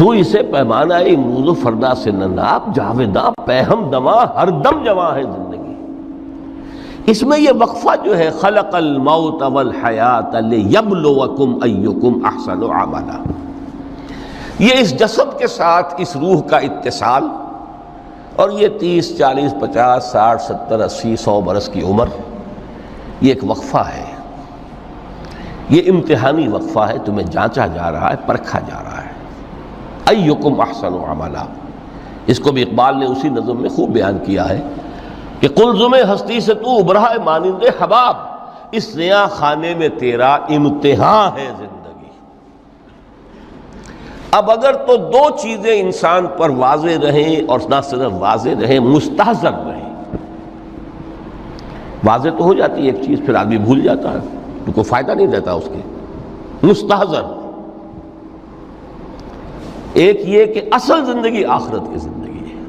تو اسے پیمانہ امروز و فردا سے نہ ناپ، جاویداں پہم دماں ہر دم جواں ہے زندگی۔ اس میں یہ وقفہ جو ہے خلق الموت والحیات لیبلوکم ایکم احسن عملا، یہ اس جسد کے ساتھ اس روح کا اتصال، اور یہ 30 40 50 60 70 80 100 برس کی عمر، یہ ایک وقفہ ہے، یہ امتحانی وقفہ ہے، تمہیں جانچا جا رہا ہے، پرکھا جا رہا ہے۔ ایکم احسن عملا، اس کو بھی اقبال نے اسی نظم میں خوب بیان کیا ہے کہ قلزم ہستی سے تو ابھرا ہے مانند حباب، اس نیا خانے میں تیرا امتحان ہے زندگی۔ اب اگر تو دو چیزیں انسان پر واضح رہیں، اور نہ صرف واضح رہیں، مستحضر رہیں۔ واضح تو ہو جاتی ہے ایک چیز، پھر آدمی بھول جاتا ہے تو کوئی فائدہ نہیں دیتا اس کے۔ مستحضر ایک یہ کہ اصل زندگی آخرت کی زندگی ہے،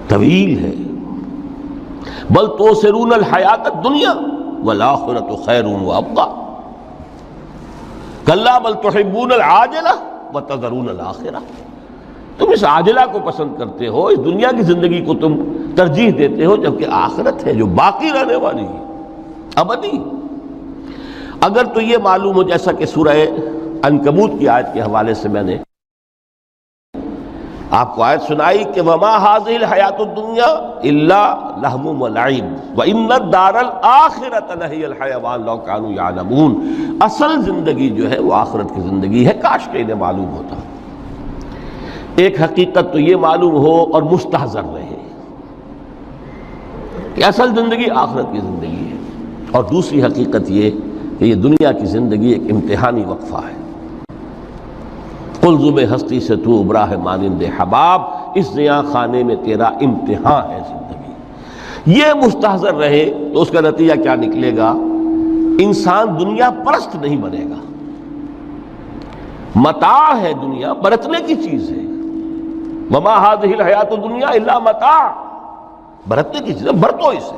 طویل ہے۔ بل توسرون الحیات الدنیا والآخرۃ خیر وابقیٰ کلا بل تحبون العاجلہ وتذرون الآخرہ، تم اس عاجلہ کو پسند کرتے ہو، اس دنیا کی زندگی کو تم ترجیح دیتے ہو، جبکہ آخرت ہے جو باقی رہنے والی ہے، ابدی۔ اگر تو یہ معلوم ہو، جیسا کہ سورہ عنکبوت کی آیت کے حوالے سے میں نے آپ کو آیت سنائی کہ وَمَا هَذِهِ الْحَيَاةُ الدُّنْيَا إِلَّا لَهْوٌ وَلَعِبٌ وَإِنَّ الدَّارَ الْآخِرَةَ لَهِيَ الْحَيَوَانُ لَوْ كَانُوا يَعْلَمُونَ، اصل زندگی جو ہے وہ آخرت کی زندگی ہے، کاش کہ انہیں معلوم ہوتا۔ ایک حقیقت تو یہ معلوم ہو اور مستحضر رہے کہ اصل زندگی آخرت کی زندگی ہے، اور دوسری حقیقت یہ کہ یہ دنیا کی زندگی ایک امتحانی وقفہ ہے۔ قلزم ہستی سے تو ابھرا ہے مانند حباب، اس نیا خانے میں تیرا امتحان ہے زندگی۔ یہ مستحضر رہے تو اس کا نتیجہ کیا نکلے گا؟ انسان دنیا پرست نہیں بنے گا۔ متاع ہے دنیا، برتنے کی چیز ہے۔ وما هذه الحیاۃ الدنیا الا متاع، برتنے کی چیز ہے، برتو اسے۔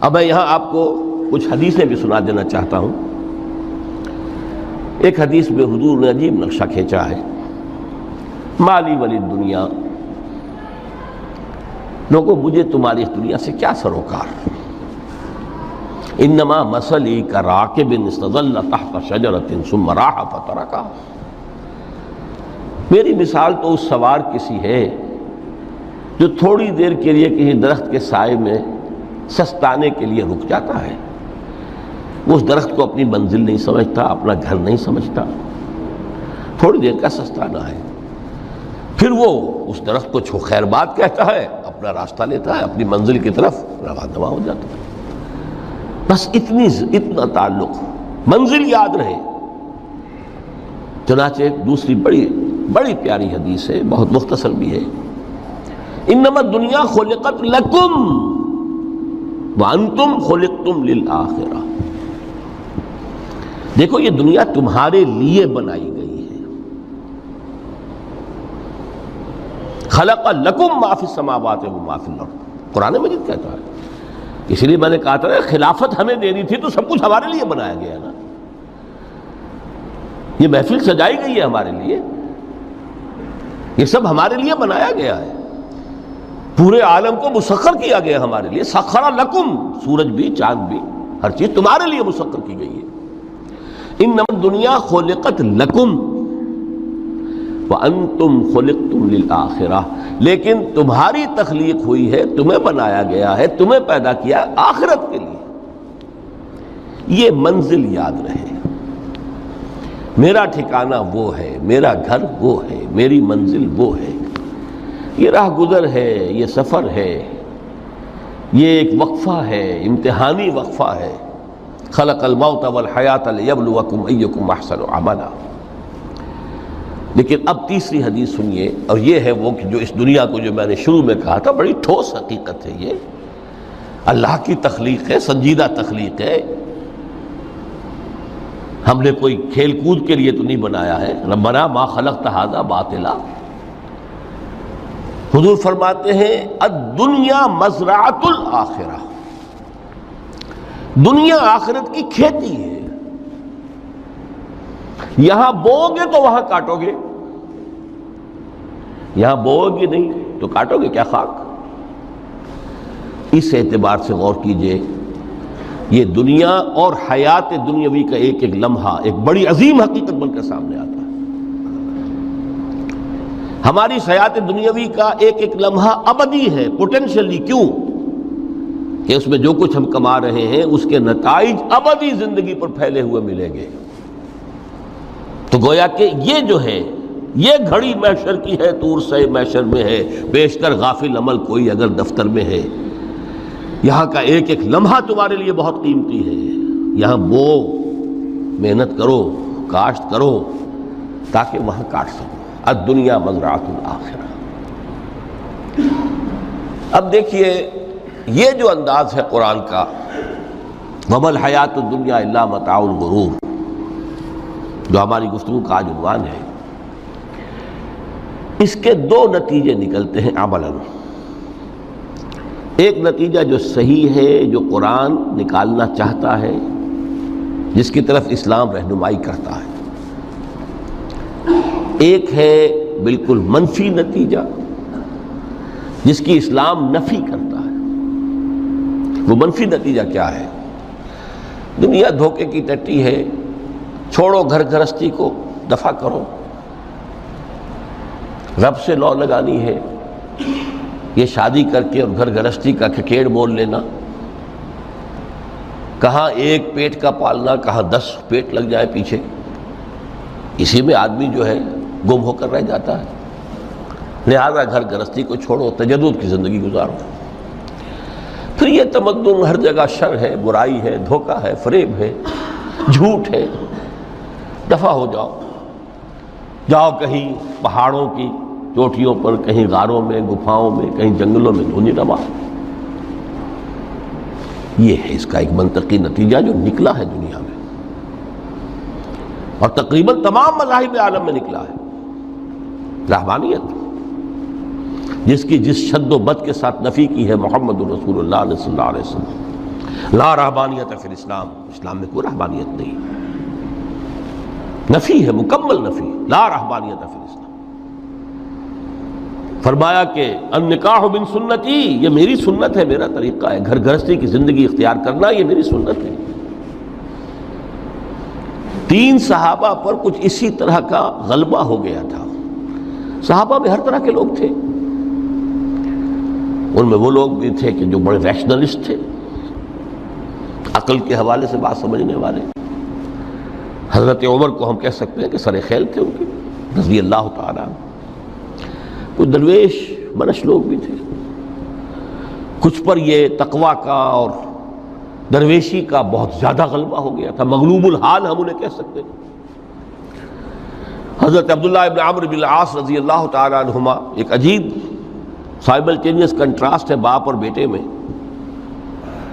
اب میں یہاں آپ کو کچھ حدیثیں بھی سنا دینا چاہتا ہوں۔ ایک حدیث میں حضور نے عجیب نقشہ کھینچا ہے، مالی ولی دنیا، لوگوں مجھے تمہاری اس دنیا سے کیا سروکار، انما مثلی کراکب استظل تحت شجرۃ ثم راح فترکھا، میری مثال تو اس سوار کسی ہے جو تھوڑی دیر کے لیے کسی درخت کے سائے میں سستانے کے لیے رک جاتا ہے۔ وہ اس درخت کو اپنی منزل نہیں سمجھتا، اپنا گھر نہیں سمجھتا، تھوڑی دیر کا سستانا ہے، پھر وہ اس درخت کو خیر بات کہتا ہے، اپنا راستہ لیتا ہے، اپنی منزل کی طرف رواں ہو جاتا ہے۔ بس اتنا تعلق، منزل یاد رہے۔ چنانچہ ایک دوسری بڑی پیاری حدیث ہے، بہت مختصر بھی ہے، انما الدنیا خلقت لکم وانتم خلقتم للآخرہ، دیکھو یہ دنیا تمہارے لیے بنائی گئی ہے۔ خلق لکم ما فی السماوات و ما فی الارض، قرآن مجید کہتا ہے۔ اس لیے میں نے کہا تھا خلافت ہمیں دینی تھی تو سب کچھ ہمارے لیے بنایا گیا نا، یہ محفل سجائی گئی ہے ہمارے لیے، یہ سب ہمارے لیے بنایا گیا ہے، پورے عالم کو مسخر کیا گیا ہمارے لیے۔ سخر لکم، سورج بھی چاند بھی ہر چیز تمہارے لیے مسخر کی گئی ہے۔ انما الدنیا خلقت لکم وانتم خلقتم للآخرہ، لیکن تمہاری تخلیق ہوئی ہے، تمہیں بنایا گیا ہے، تمہیں پیدا کیا آخرت کے لیے۔ یہ منزل یاد رہے، میرا ٹھکانہ وہ ہے، میرا گھر وہ ہے، میری منزل وہ ہے، یہ راہ گزر ہے، یہ سفر ہے، یہ ایک وقفہ ہے، امتحانی وقفہ ہے۔ خلق الموت والحیات لیبلوکم ایکم احسن عملا۔ لیکن اب تیسری حدیث سنیے، اور یہ ہے وہ کہ جو اس دنیا کو جو میں نے شروع میں کہا تھا بڑی ٹھوس حقیقت ہے، یہ اللہ کی تخلیق ہے، سنجیدہ تخلیق ہے، ہم نے کوئی کھیل کود کے لیے تو نہیں بنایا ہے۔ ربنا ما خلقت ھذا باطلا، حضور فرماتے ہیں الدنیا مزرعۃ الآخرہ، دنیا آخرت کی کھیتی ہے۔ یہاں بوؤ گے تو وہاں کاٹو گے، یہاں بوؤ گے نہیں تو کاٹو گے کیا خاک؟ اس اعتبار سے غور کیجئے، یہ دنیا اور حیات دنیاوی کا ایک ایک لمحہ ایک بڑی عظیم حقیقت بن کر سامنے آتا ہے۔ ہماری حیات دنیاوی کا ایک ایک لمحہ ابدی ہے پوٹینشلی، کیوں کہ اس میں جو کچھ ہم کما رہے ہیں اس کے نتائج ابدی زندگی پر پھیلے ہوئے ملیں گے۔ تو گویا کہ یہ جو ہے یہ گھڑی محشر کی ہے، طور سے محشر میں ہے، بیشتر غافل عمل کوئی اگر دفتر میں ہے، یہاں کا ایک ایک لمحہ تمہارے لیے بہت قیمتی ہے۔ یہاں بو، محنت کرو، کاشت کرو تاکہ وہاں کاٹ سکو۔ الدنیا مزرعۃ الآخرہ۔ اب دیکھیے یہ جو انداز ہے قرآن کا، وَمَا الْحَيَاةُ الدُّنْيَا إِلَّا مَتَاعُ الْغُرُورِ، جو ہماری گفتگو کا آج عنوان ہے، اس کے دو نتیجے نکلتے ہیں عملاً۔ ایک نتیجہ جو صحیح ہے، جو قرآن نکالنا چاہتا ہے، جس کی طرف اسلام رہنمائی کرتا ہے۔ ایک ہے بالکل منفی نتیجہ جس کی اسلام نفی کرتا ہے۔ وہ منفی نتیجہ کیا ہے؟ دنیا دھوکے کی ٹٹی ہے، چھوڑو گھر گھرستی کو، دفع کرو، رب سے لو لگانی ہے۔ یہ شادی کر کے اور گھر گھرستی کا کھکیڑ مول لینا، کہاں ایک پیٹ کا پالنا، کہاں 10 پیٹ لگ جائے پیچھے، اسی میں آدمی جو ہے گم ہو کر رہ جاتا ہے۔ لہذا گھر گھرستی کو چھوڑو، تجدد کی زندگی گزارو۔ پھر یہ تمدن ہر جگہ شر ہے، برائی ہے، دھوکہ ہے، فریب ہے، جھوٹ ہے، دفع ہو جاؤ، جاؤ کہیں پہاڑوں کی چوٹیوں پر، کہیں غاروں میں، گپھاؤں میں، کہیں جنگلوں میں دھونی روا۔ یہ ہے اس کا ایک منطقی نتیجہ جو نکلا ہے دنیا میں، اور تقریباً تمام مذاہب عالم میں نکلا ہے۔ رہبانیت جس کی جس شد و بد کے ساتھ نفی کی ہے محمد رسول اللہ صلی اللہ علیہ وسلم، لا رہبانیت فی الاسلام، اسلام میں کوئی رہبانیت نہیں، نفی ہے، مکمل نفی، لا رہبانیت فی الاسلام۔ فرمایا کہ النکاح من سنتی، یہ میری سنت ہے، میرا طریقہ ہے، گھر گھرستی کی زندگی اختیار کرنا یہ میری سنت ہے۔ 3 صحابہ پر کچھ اسی طرح کا غلبہ ہو گیا تھا۔ صحابہ میں ہر طرح کے لوگ تھے، ان میں وہ لوگ بھی تھے کہ جو بڑے ریشنلسٹ تھے، عقل کے حوالے سے بات سمجھنے والے۔ حضرت عمر کو ہم کہہ سکتے ہیں کہ سر خیل تھے ان کے، رضی اللہ تعالیٰ۔ کچھ درویش منش لوگ بھی تھے، کچھ پر یہ تقویٰ کا اور درویشی کا بہت زیادہ غلبہ ہو گیا تھا، مغلوب الحال ہم انہیں کہہ سکتے ہیں۔ حضرت عبداللہ ابن عمرو بن العاص رضی اللہ تعالیٰ عنہما، ایک عجیب سائملٹینیس کنٹراسٹ ہے باپ اور بیٹے میں۔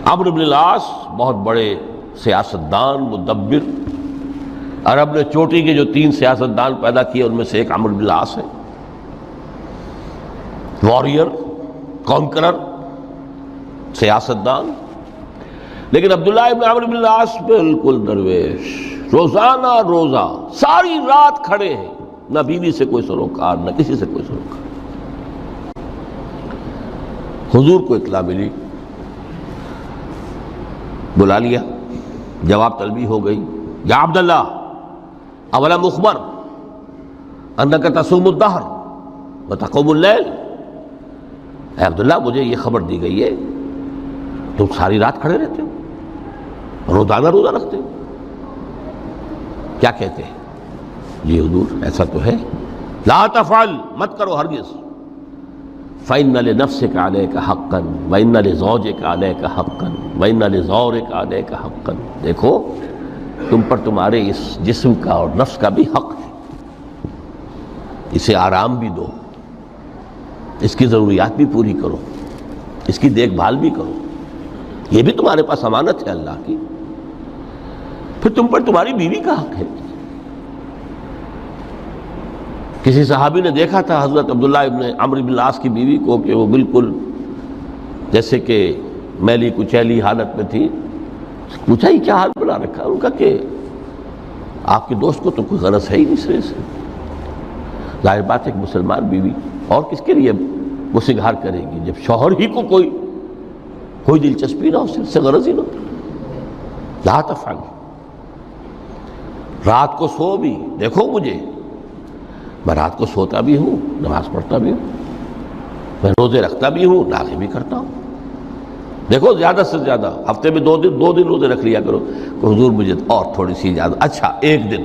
عمرو بن العاص بہت بڑے سیاستدان، مدبر، عرب نے چوٹی کے جو 3 سیاستدان پیدا کیے ان میں سے ایک عمرو بن العاص ہے، واریر، کانکرر، سیاستدان۔ لیکن عبداللہ ابن عمرو بن العاص بالکل درویش، روزانہ روزہ ساری رات کھڑے ہیں، نہ بیوی سے کوئی سروکار، نہ کسی سے کوئی سروکار۔ حضور کو اطلاع ملی، بلا لیا، جواب طلبی ہو گئی، یا عبداللہ اولم اخبر انک تصوم الدہر وتقوم اللیل، اے عبداللہ مجھے یہ خبر دی گئی ہے تم ساری رات کھڑے رہتے ہو، روزانہ روزہ رکھتے ہو، کیا کہتے ہیں؟ جی حضور ایسا تو ہے۔ لا تفعل، مت کرو ہرگز۔ فإن لنفسك عليك حقا وإن لزوجك عليك حقا وإن لزورك عليك حقا، دیکھو تم پر تمہارے اس جسم کا اور نفس کا بھی حق ہے، اسے آرام بھی دو، اس کی ضروریات بھی پوری کرو، اس کی دیکھ بھال بھی کرو، یہ بھی تمہارے پاس امانت ہے اللہ کی۔ پھر تم پر تمہاری بیوی کا حق ہے۔ کسی صحابی نے دیکھا تھا حضرت عبداللہ ابن عمرو بن العاص کی بیوی کو کہ وہ بالکل جیسے کہ میلی کچیلی حالت میں تھی۔ پوچھا یہ کیا حال بنا رکھا؟ ان کا کہ آپ کے دوست کو تو کوئی غرض ہے ہی نہیں سرے سے. ظاہر بات ہے کہ مسلمان بیوی اور کس کے لیے وہ سنگھار کرے گی جب شوہر ہی کو کوئی دلچسپی نہ ہو، اس سے غرض ہی نہ ہو. لا تفعل. رات کو سو بھی دیکھو مجھے، میں رات کو سوتا بھی ہوں، نماز پڑھتا بھی ہوں، میں روزے رکھتا بھی ہوں، ناغے بھی کرتا ہوں. دیکھو زیادہ سے زیادہ ہفتے میں دو دن روزے رکھ لیا کرو کہ حضور مجھے اور تھوڑی سی اجازت. اچھا ایک دن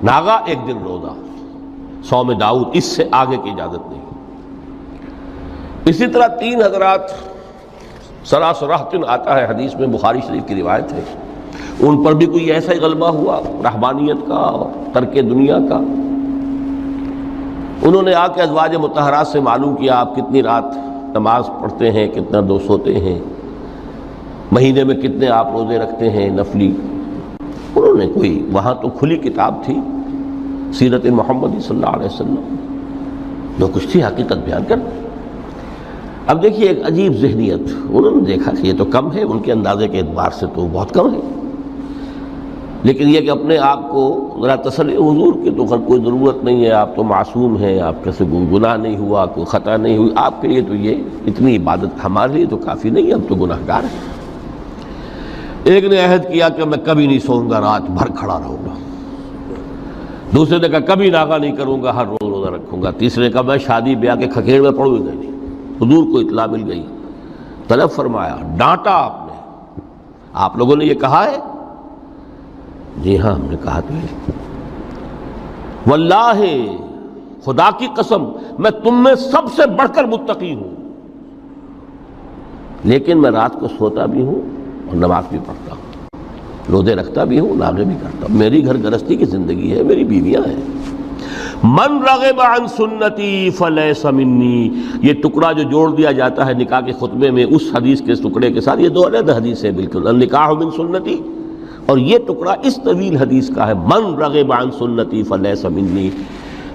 ناغا، ایک دن روزہ، صوم داؤد، اس سے آگے کی اجازت نہیں. اسی طرح 3 حضرات سراسراہتن آتا ہے حدیث میں، بخاری شریف کی روایت ہے، ان پر بھی کوئی ایسا ہی غلبہ ہوا رہبانیت کا اور ترک دنیا کا. انہوں نے آ کے ازواج مطہرات سے معلوم کیا آپ کتنی رات نماز پڑھتے ہیں، کتنا دو سوتے ہیں، مہینے میں کتنے آپ روزے رکھتے ہیں نفلی. انہوں نے کوئی وہاں تو کھلی کتاب تھی سیرت محمدی صلی اللہ علیہ وسلم، جو کچھ تھی حقیقت بیان کر. اب دیکھیے ایک عجیب ذہنیت، انہوں نے دیکھا کہ یہ تو کم ہے، ان کے اندازے کے اعتبار سے تو بہت کم ہے، لیکن یہ کہ اپنے آپ کو ذرا تسلی، حضور کی تو کوئی ضرورت نہیں ہے، آپ تو معصوم ہیں، آپ کیسے کوئی گناہ نہیں ہوا، کوئی خطا نہیں ہوئی، آپ کے لیے تو یہ اتنی عبادت ہمارے لیے تو کافی نہیں ہے، ہم تو گناہ گار ہیں. ایک نے عہد کیا کہ میں کبھی نہیں سوؤں گا، رات بھر کھڑا رہوں گا. دوسرے نے کہا کبھی ناغا نہیں کروں گا، ہر روز روزہ رکھوں گا. تیسرے نے کہا میں شادی بیاہ کے کھکیڑ میں پڑوں گا نہیں. حضور کو اطلاع مل گئی، طلب فرمایا، ڈانٹا آپ نے، آپ لوگوں نے یہ کہا ہے؟ جی ہاں ہم نے کہا تو ہے. واللہ، خدا کی قسم، میں تم میں سب سے بڑھ کر متقی ہوں، لیکن میں رات کو سوتا بھی ہوں اور نماز بھی پڑھتا ہوں، روزے رکھتا بھی ہوں، ناغے بھی کرتا ہوں. میری گھر گرستی کی زندگی ہے، میری بیویاں ہیں. من رغب عن سنتی فلیس منی، یہ ٹکڑا جو جوڑ دیا جاتا ہے نکاح کے خطبے میں اس حدیث کے ٹکڑے کے ساتھ، یہ 2 علیحدہ حدیث ہے بالکل، النکاح من سنتی، اور یہ ٹکڑا اس طویل حدیث کا ہے، من رغب عن سنتی فلیس منی،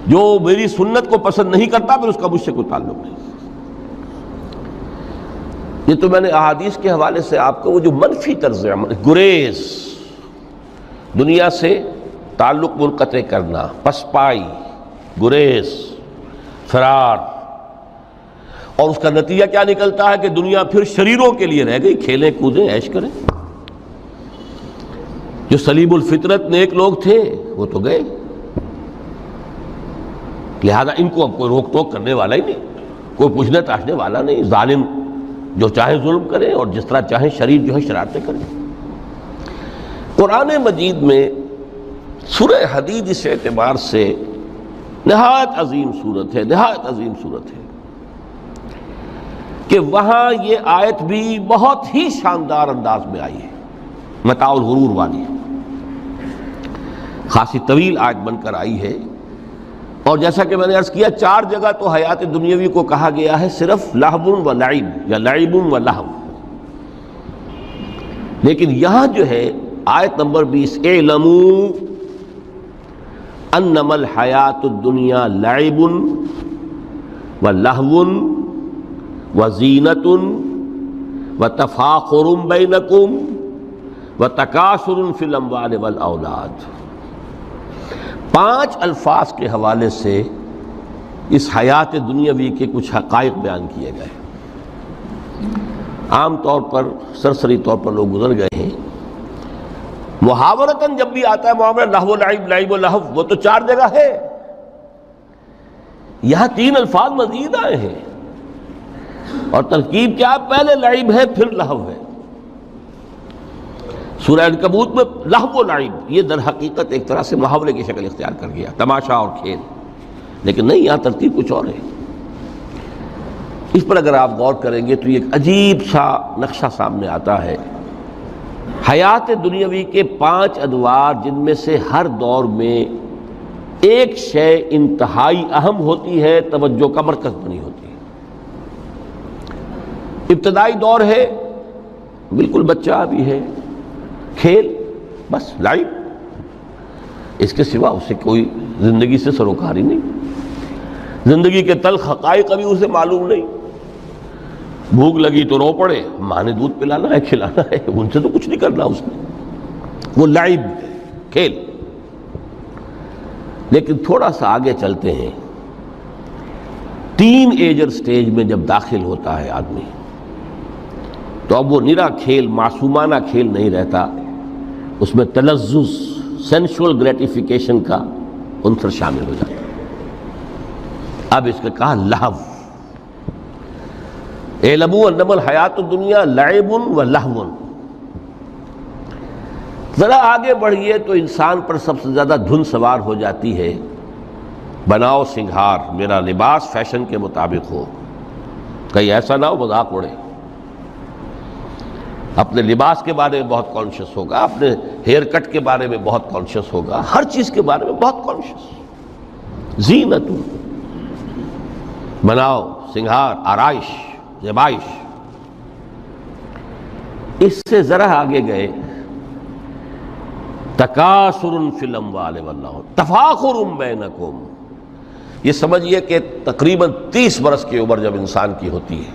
جو میری سنت کو پسند نہیں کرتا پھر اس کا مجھ سے کوئی تعلق نہیں. یہ تو میں نے احادیث کے حوالے سے آپ کو وہ جو منفی طرز عمل، گریز، دنیا سے تعلق منقطع کرنا، پسپائی، گریز، فرار، اور اس کا نتیجہ کیا نکلتا ہے کہ دنیا پھر شریروں کے لیے رہ گئی، کھیلیں کودیں عیش کریں. جو سلیم الفطرت نیک لوگ تھے وہ تو گئے، لہذا ان کو اب کوئی روک ٹوک کرنے والا ہی نہیں، کوئی پوچھنے تاشنے والا نہیں. ظالم جو چاہے ظلم کرے اور جس طرح چاہے شریر جو ہے شرارتیں کرے. قرآن مجید میں سورہ حدید اس اعتبار سے نہایت عظیم صورت ہے، نہایت عظیم صورت ہے کہ وہاں یہ آیت بھی بہت ہی شاندار انداز میں آئی ہے، متاع الغرور والی، خاصی طویل آیت بن کر آئی ہے. اور جیسا کہ میں نے عرض کیا 4 جگہ تو حیات دنیاوی کو کہا گیا ہے صرف لہو و لعب یا لعب و لہو، لیکن یہاں جو ہے آیت نمبر 20، اعلموا انما الحیات الدنیا لعب و لہو و زینت و تفاخر بینکم و تکاثر فی الاموال والاولاد. 5 الفاظ کے حوالے سے اس حیات دنیاوی کے کچھ حقائق بیان کیے گئے. عام طور پر سرسری طور پر لوگ گزر گئے ہیں. محاورتاً جب بھی آتا ہے معاملہ لہو و لعب، لعب و لہو، وہ تو 4 جگہ ہے، یہاں 3 الفاظ مزید آئے ہیں، اور ترکیب کیا؟ پہلے لعب ہے پھر لہو ہے. سورہ عنکبوت میں لہو و لعب یہ در حقیقت ایک طرح سے محاورے کی شکل اختیار کر گیا، تماشا اور کھیل، لیکن نہیں، یہاں ترتیب کچھ اور ہے. اس پر اگر آپ غور کریں گے تو یہ ایک عجیب سا نقشہ سامنے آتا ہے. حیات دنیاوی کے 5 ادوار، جن میں سے ہر دور میں ایک شے انتہائی اہم ہوتی ہے، توجہ کا مرکز بنی ہوتی ہے. ابتدائی دور ہے، بالکل بچہ بھی ہے، کھیل، بس لعب، اس کے سوا اسے کوئی زندگی سے سروکاری نہیں، زندگی کے تلخ حقائق ابھی اسے معلوم نہیں. بھوک لگی تو رو پڑے، ماں نے دودھ پلانا ہے، کھلانا ہے، ان سے تو کچھ نہیں کرنا اس نے، وہ لعب، کھیل. لیکن تھوڑا سا آگے چلتے ہیں، ٹین ایجر سٹیج میں جب داخل ہوتا ہے آدمی تو اب وہ نرا کھیل، معصومانہ کھیل نہیں رہتا، اس میں تلذذ، سینشول گریٹیفیکیشن کا عنصر شامل ہو جاتا ہے۔ اب اس کا کہا لہو، اعلموا انما الحیات الدنیا لعب و لہو۔ ذرا آگے بڑھیے تو انسان پر سب سے زیادہ دھن سوار ہو جاتی ہے، بناؤ سنگھار، میرا لباس فیشن کے مطابق ہو، کہیں ایسا نہ ہو مذاق اڑے۔ اپنے لباس کے بارے میں بہت کانشیس ہوگا، اپنے ہیئر کٹ کے بارے میں بہت کانشیس ہوگا، ہر چیز کے بارے میں بہت کانشیس۔ زینت، بناؤ سنگھار، آرائش، زیبائش۔ اس سے ذرا آگے گئے، تکاثر فی الاموال والاولاد، تفاخر بینکم۔ یہ سمجھیے کہ تقریباً 30 برس کی عمر جب انسان کی ہوتی ہے،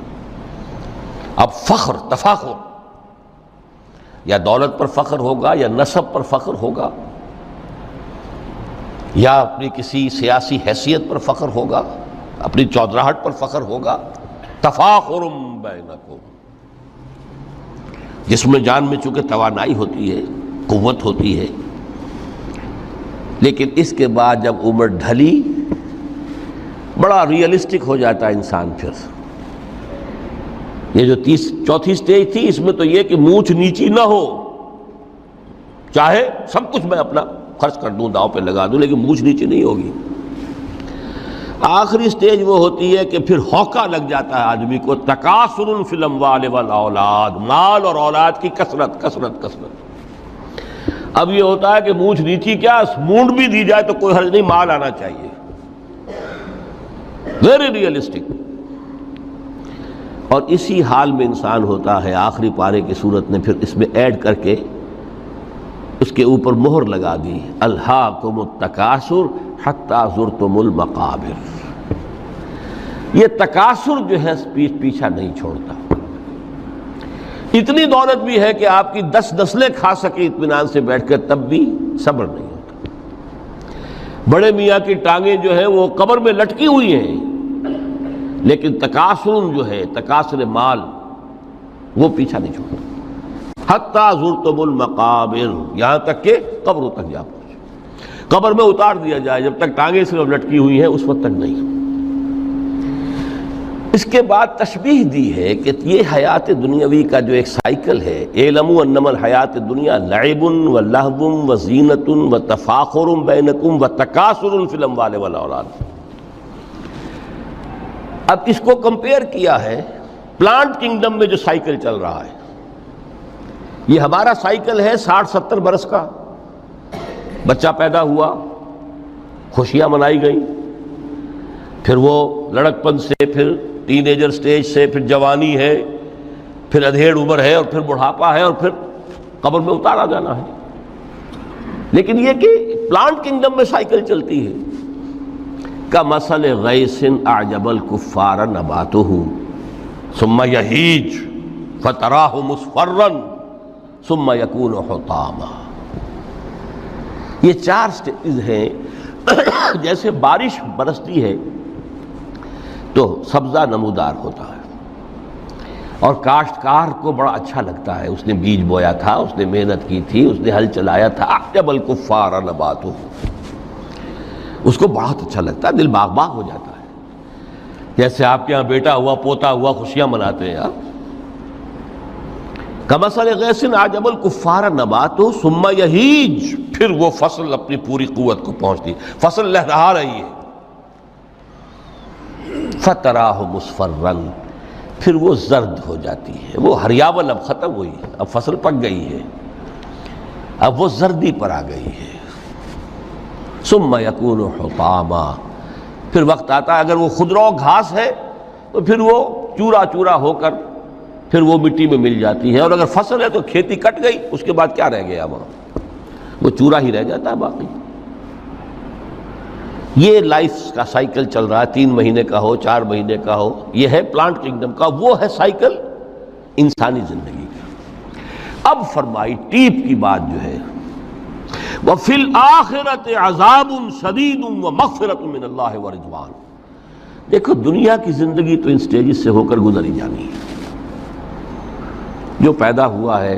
اب فخر، تفاخر، یا دولت پر فخر ہوگا، یا نسب پر فخر ہوگا، یا اپنی کسی سیاسی حیثیت پر فخر ہوگا، اپنی چودراہٹ پر فخر ہوگا۔ تفاخر بینکم، جس میں جان میں چونکہ توانائی ہوتی ہے، قوت ہوتی ہے، لیکن اس کے بعد جب عمر ڈھلی بڑا ریئلسٹک ہو جاتا ہے انسان۔ پھر یہ جو چوتھی سٹیج تھی، اس میں تو یہ کہ مونچھ نیچی نہ ہو، چاہے سب کچھ میں اپنا خرچ کر دوں، داؤ پہ لگا دوں، لیکن مونچھ نیچی نہیں ہوگی۔ آخری سٹیج وہ ہوتی ہے کہ پھر ہوکا لگ جاتا ہے آدمی کو، تکاثر فی الاموال والاولاد، مال اور اولاد کی کثرت کثرت کثرت۔ اب یہ ہوتا ہے کہ مونچھ نیچی کیا، مونڈ بھی دی جائے تو کوئی حرج نہیں، مال آنا چاہیے، ویری ریئلسٹک۔ اور اسی حال میں انسان ہوتا ہے۔ آخری پارے کی صورت نے پھر اس میں ایڈ کر کے اس کے اوپر مہر لگا دی، الہاکم التکاثر حتی زرتم المقابر۔ یہ تکاثر جو ہے پیچھا نہیں چھوڑتا۔ اتنی دولت بھی ہے کہ آپ کی 10 نسلیں کھا سکے اطمینان سے بیٹھ کر، تب بھی صبر نہیں ہوتا۔ بڑے میاں کی ٹانگیں جو ہیں وہ قبر میں لٹکی ہوئی ہیں، لیکن تکاثر جو ہے، تکاثر مال، وہ پیچھا نہیں چھوڑتا۔ حتی زرتم المقابر، یہاں تک کہ قبروں تک جا پہنچے، قبر میں اتار دیا جائے، جب تک ٹانگیں صرف لٹکی ہوئی ہیں اس وقت تک نہیں۔ اس کے بعد تشبیہ دی ہے کہ یہ حیات دنیاوی کا جو ایک سائیکل ہے، اعلموا انما الحیات الدنیا لعب و لہو و زینت و تفاخر بینکم و تکاثر فی الاموال والاولاد۔ اب اس کو کمپیئر کیا ہے پلانٹ کنگڈم میں جو سائیکل چل رہا ہے۔ یہ ہمارا سائیکل ہے 60-70 برس کا، بچہ پیدا ہوا، خوشیاں منائی گئیں، پھر وہ لڑکپن سے، پھر ٹین ایجر سٹیج سے، پھر جوانی ہے، پھر ادھیڑ عمر ہے، اور پھر بڑھاپا ہے، اور پھر قبر میں اتارا جانا ہے۔ لیکن یہ کہ پلانٹ کنگڈم میں سائیکل چلتی ہے، کمثل غیث اعجب الکفار نباتہ ثم یہیج فتراہ مصفرا ثم یکون حطاما۔ یہ 4 سٹیج ہیں۔ جیسے بارش برستی ہے تو سبزہ نمودار ہوتا ہے، اور کاشتکار کو بڑا اچھا لگتا ہے، اس نے بیج بویا تھا، اس نے محنت کی تھی، اس نے ہل چلایا تھا، اعجب الکفار نباتہ، اس کو بہت اچھا لگتا ہے، دل باغ باغ ہو جاتا ہے۔ جیسے آپ کے ہاں بیٹا ہوا، پوتا ہوا، خوشیاں مناتے ہیں آپ۔ کمثل غیث اعجب الکفار نباتہ ثم یہیج، پھر وہ فصل اپنی پوری قوت کو پہنچتی، فصل لہرا رہی ہے، فتراہ مصفرا، پھر وہ زرد ہو جاتی ہے، وہ ہریاول اب ختم ہوئی، اب فصل پک گئی ہے، اب وہ زردی پر آ گئی ہے۔ ثم یکون حطاما، پھر وقت آتا ہے، اگر وہ خضرو گھاس ہے تو پھر وہ چورا چورا ہو کر پھر وہ مٹی میں مل جاتی ہے، اور اگر فصل ہے تو کھیتی کٹ گئی، اس کے بعد کیا رہ گیا وہاں، وہ چورا ہی رہ جاتا ہے باقی۔ یہ لائف کا سائیکل چل رہا ہے، 3 مہینے کا ہو، 4 مہینے کا ہو، یہ ہے پلانٹ کنگڈم کا، وہ ہے سائیکل انسانی زندگی کا۔ اب فرمائی ٹیپ کی بات جو ہے وفی الآخرۃ عذاب شدید ومغفرۃ من اللہ ورضوان۔ دیکھو دنیا کی زندگی تو ان سٹیجز سے ہو کر گزر ہی جانی ہے۔ جو پیدا ہوا ہے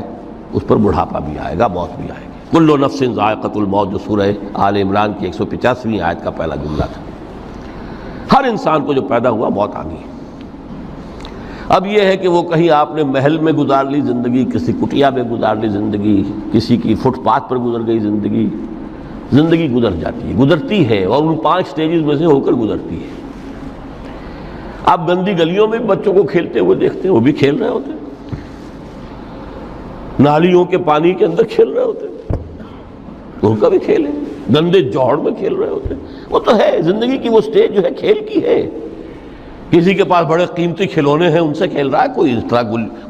اس پر بڑھاپا بھی آئے گا، موت بھی آئے گی۔ کل نفس ذائقۃ الموت، جو سورہ آل عمران کی 185ویں آیت کا پہلا جملہ تھا۔ ہر انسان کو جو پیدا ہوا موت آنی ہے۔ اب یہ ہے کہ وہ کہیں آپ نے محل میں گزار لی زندگی، کسی کٹیا میں گزار لی زندگی، کسی کی فٹ پاتھ پر گزر گئی زندگی۔ زندگی گزر جاتی ہے، گزرتی ہے، اور ان 5 سٹیجز میں سے ہو کر گزرتی ہے۔ آپ گندی گلیوں میں بچوں کو کھیلتے ہوئے دیکھتے ہیں، وہ بھی کھیل رہے ہوتے ہیں، نالیوں کے پانی کے اندر کھیل رہے ہوتے ہیں، ان کا بھی کھیل ہے، گندے جوہڑ میں کھیل رہے ہوتے ہیں۔ وہ تو ہے زندگی کی وہ سٹیج جو ہے کھیل کی ہے۔ کسی کے پاس بڑے قیمتی کھلونے ہیں، ان سے کھیل رہا ہے، کوئی اس طرح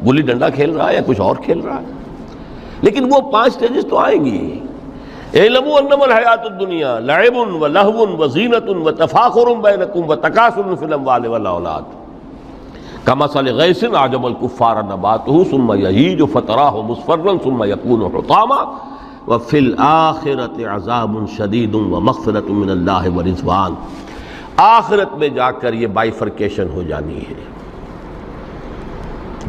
گلی ڈنڈا کھیل رہا ہے یا کچھ اور کھیل رہا ہے، لیکن وہ 5 سٹیجز تو آئیں گی۔ اعلموا انما الحیات الدنیا لعب ولہو وزینۃ وتفاخر بینکم وتکاثر فی الاموال والاولاد کمثل غیث اعجب الکفار نباتہ ثم یہیج فتراہ مصفرا ثم یکون حطاما وفی الآخرۃ عذاب شدید ومغفرۃ من اللہ ورضوان۔ آخرت میں جا کر یہ بائیفرکیشن ہو جانی ہے،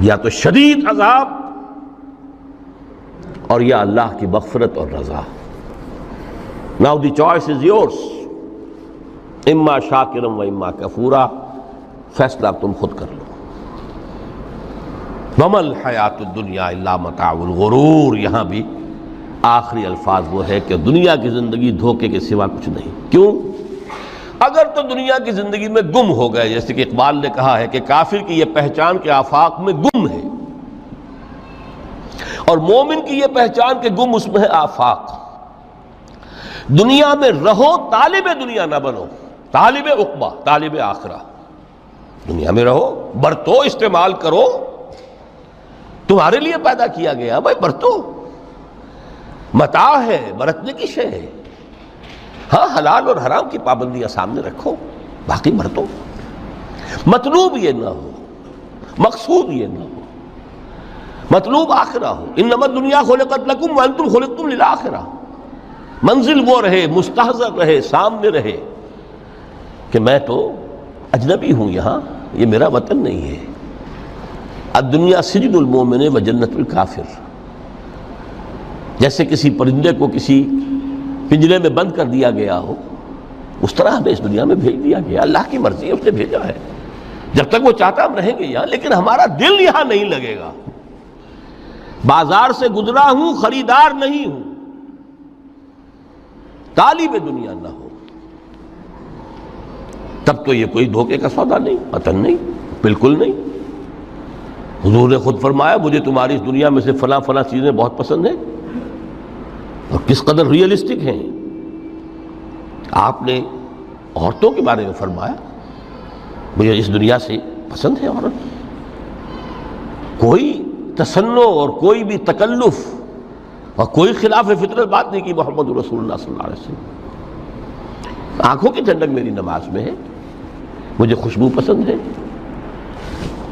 یا تو شدید عذاب اور یا اللہ کی مغفرت اور رضا۔ Now the choice is yours، اما شاکرا و اما کفورا، فیصلہ تم خود کر لو۔ وما الحیات الدنیا الا متاع الغرور، یہاں بھی آخری الفاظ وہ ہے کہ دنیا کی زندگی دھوکے کے سوا کچھ نہیں۔ کیوں؟ اگر تو دنیا کی زندگی میں گم ہو گئے، جیسے کہ اقبال نے کہا ہے کہ کافر کی یہ پہچان کے آفاق میں گم ہے، اور مومن کی یہ پہچان کے گم اس میں ہے آفاق۔ دنیا میں رہو، طالب دنیا نہ بنو، طالب عقبہ، طالب آخرہ۔ دنیا میں رہو، برتو، استعمال کرو، تمہارے لیے پیدا کیا گیا، بھائی برتو، متاع ہے، برتنے کی شے ہے۔ ہاں حلال اور حرام کی پابندیاں سامنے رکھو، باقی برتو۔ مطلوب یہ نہ ہو، مقصود یہ نہ ہو، مطلوب آخرہ ہو۔ انما الدنیا خلقت لکم وانتم خلقتم للآخرہ۔ منزل وہ رہے، مستحضر رہے، سامنے رہے کہ میں تو اجنبی ہوں، یہاں یہ میرا وطن نہیں ہے۔ الدنیا سجن المومن و جنت الکافر۔ جیسے کسی پرندے کو کسی پنجرے میں بند کر دیا گیا ہو، اس طرح ہمیں اس دنیا میں بھیج دیا گیا، اللہ کی مرضی ہے، اس نے بھیجا ہے۔ جب تک وہ چاہتا ہم رہیں گے یہاں، لیکن ہمارا دل یہاں نہیں لگے گا۔ بازار سے گزرا ہوں، خریدار نہیں ہوں، طالب دنیا نہ ہو، تب تو یہ کوئی دھوکے کا سودا نہیں، وطن نہیں، بالکل نہیں۔ حضور نے خود فرمایا مجھے تمہاری اس دنیا میں سے فلاں فلاں چیزیں بہت پسند ہیں، اور کس قدر ریئلسٹک ہیں۔ آپ نے عورتوں کے بارے میں فرمایا مجھے اس دنیا سے پسند ہے عورت۔ کوئی تصنع اور کوئی بھی تکلف اور کوئی خلاف فطرت بات نہیں کی محمد رسول اللہ صلی اللہ علیہ وسلم۔ آنکھوں کی ٹھنڈک میری نماز میں ہے، مجھے خوشبو پسند ہے۔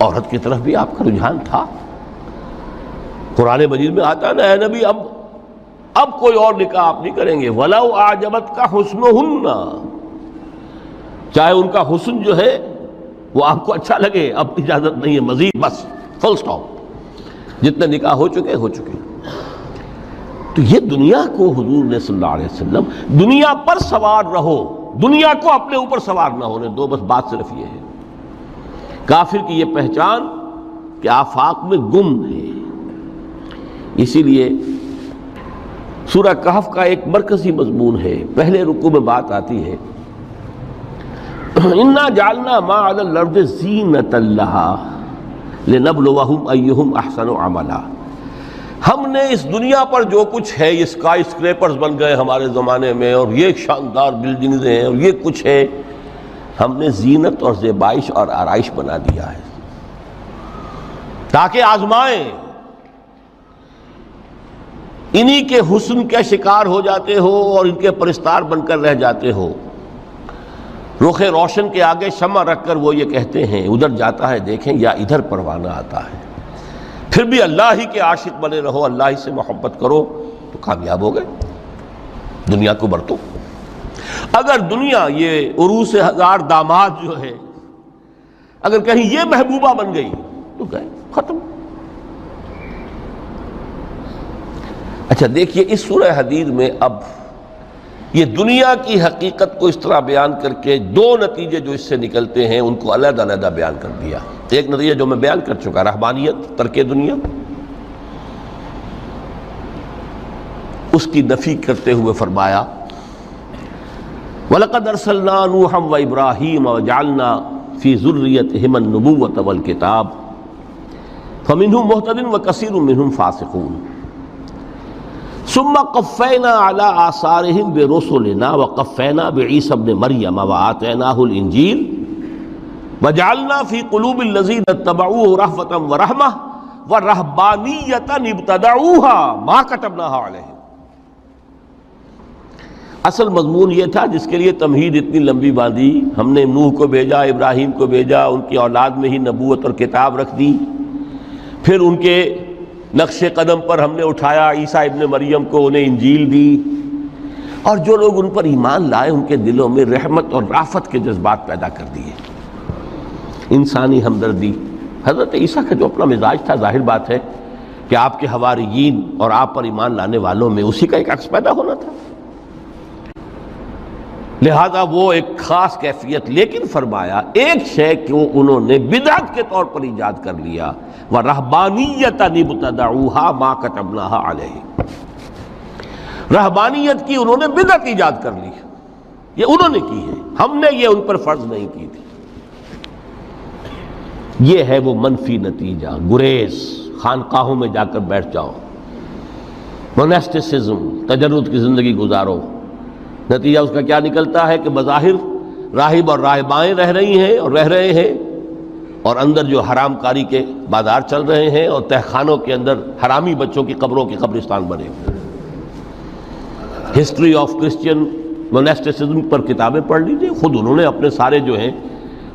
عورت کی طرف بھی آپ کا رجحان تھا۔ قرآن مجید میں آتا ہے نا، اے نبی اب کوئی اور نکاح آپ نہیں کریں گے، وَلَوْ أَعْجَبَتْكَ حُسْنُهُنَّ، چاہے ان کا حسن جو ہے وہ آپ کو اچھا لگے، اب اجازت نہیں ہے مزید، بس فل سٹاپ، جتنے نکاح ہو چکے ہو چکے۔ تو یہ دنیا کو حضور نے صلی اللہ علیہ وسلم دنیا پر سوار رہو، دنیا کو اپنے اوپر سوار نہ ہونے دو، بس بات صرف یہ ہے۔ کافر کی یہ پہچان کہ آفاق میں گم ہے۔ اسی لیے سورہ کہف کا ایک مرکزی مضمون ہے، پہلے رکوع میں بات آتی ہے اِنَّا جَعَلْنَا مَا عَلَى الْأَرْضِ زِینَةً لَهَا لِنَبْلُوَهُمْ أَيُّهُمْ أَحْسَنُ عَمَلًا۔ ہم نے اس دنیا پر جو کچھ ہے، یہ اسکائی اسکریپرز بن گئے ہمارے زمانے میں، اور یہ شاندار بلڈنگز ہیں، اور یہ کچھ ہے، ہم نے زینت اور زیبائش اور آرائش بنا دیا ہے تاکہ آزمائیں۔ انہی کے حسن کے شکار ہو جاتے ہو اور ان کے پرستار بن کر رہ جاتے ہو۔ رخ روشن کے آگے شمع رکھ کر وہ یہ کہتے ہیں ادھر جاتا ہے دیکھیں یا ادھر پروانہ آتا ہے، پھر بھی اللہ ہی کے عاشق بنے رہو، اللہ ہی سے محبت کرو تو کامیاب ہو گئے۔ دنیا کو برتو. اگر دنیا یہ عروس ہزار داماد جو ہے اگر کہیں یہ محبوبہ بن گئی تو گئے ختم. اچھا دیکھیے اس سورہ حدید میں اب یہ دنیا کی حقیقت کو اس طرح بیان کر کے دو نتیجے جو اس سے نکلتے ہیں ان کو علیحدہ علیحدہ بیان کر دیا. ایک نتیجہ جو میں بیان کر چکا رہبانیت ترک دنیا، اس کی نفی کرتے ہوئے فرمایا وَلَقَدْ أَرْسَلْنَا نُوحًا وَإِبْرَاهِيمَ وَجَعَلْنَا فِي ذُرِّيَّتِهِمَا النُّبُوَّةَ وَالْكِتَابَ فَمِنْهُمْ مُهْتَدٍ وَكَثِيرٌ مِّنْهُمْ فَاسِقُونَ ثُمَّ قَفَّيْنَا عَلَىٰ آثَارِهِمْ بِرُسُلِنَا وَقَفَّيْنَا بِعِيسَى ابْنِ مَرْيَمَ وَآتَيْنَاهُ الْإِنجِيلَ وَجَعَلْنَا فِي قُلُوبِ الَّذِينَ اتَّبَعُوهُ رَأْفَةً وَرَحْمَةً وَرَهْبَانِيَّةً ابْتَدَعُوهَا مَا كَتَبْنَاهَا عَلَيْهِمْ. اصل مضمون یہ تھا جس کے لیے تمہید اتنی لمبی باندھی. ہم نے نوح کو بھیجا، ابراہیم کو بھیجا، ان کی اولاد میں ہی نبوت اور کتاب رکھ دی. پھر ان کے نقش قدم پر ہم نے اٹھایا عیسیٰ ابن مریم کو، انہیں انجیل دی، اور جو لوگ ان پر ایمان لائے ان کے دلوں میں رحمت اور رافت کے جذبات پیدا کر دیے، انسانی ہمدردی. حضرت عیسیٰ کا جو اپنا مزاج تھا ظاہر بات ہے کہ آپ کے حواریین اور آپ پر ایمان لانے والوں میں اسی کا ایک عکس پیدا ہونا تھا، لہذا وہ ایک خاص کیفیت. لیکن فرمایا ایک شے کو انہوں نے بدعت کے طور پر ایجاد کر لیا، وَرَهْبَانِيَّةً ابْتَدَعُوهَا مَا كَتَبْنَاهَا عَلَيْهِمْ. رہبانیت کی انہوں نے بدعت ایجاد کر لی، یہ انہوں نے کی ہے، ہم نے یہ ان پر فرض نہیں کی تھی. یہ ہے وہ منفی نتیجہ. گریز، خانقاہوں میں جا کر بیٹھ جاؤ، موناسٹسزم، تجرد کی زندگی گزارو. نتیجہ اس کا کیا نکلتا ہے کہ بظاہر راہب اور راہبائیں رہ رہی ہیں اور رہ رہے ہیں، اور اندر جو حرام کاری کے بازار چل رہے ہیں، اور تہخانوں کے اندر حرامی بچوں کی قبروں کے قبرستان بنے. ہسٹری آف کرسچین موناسٹسزم پر کتابیں پڑھ لیجیے، خود انہوں نے اپنے سارے جو ہیں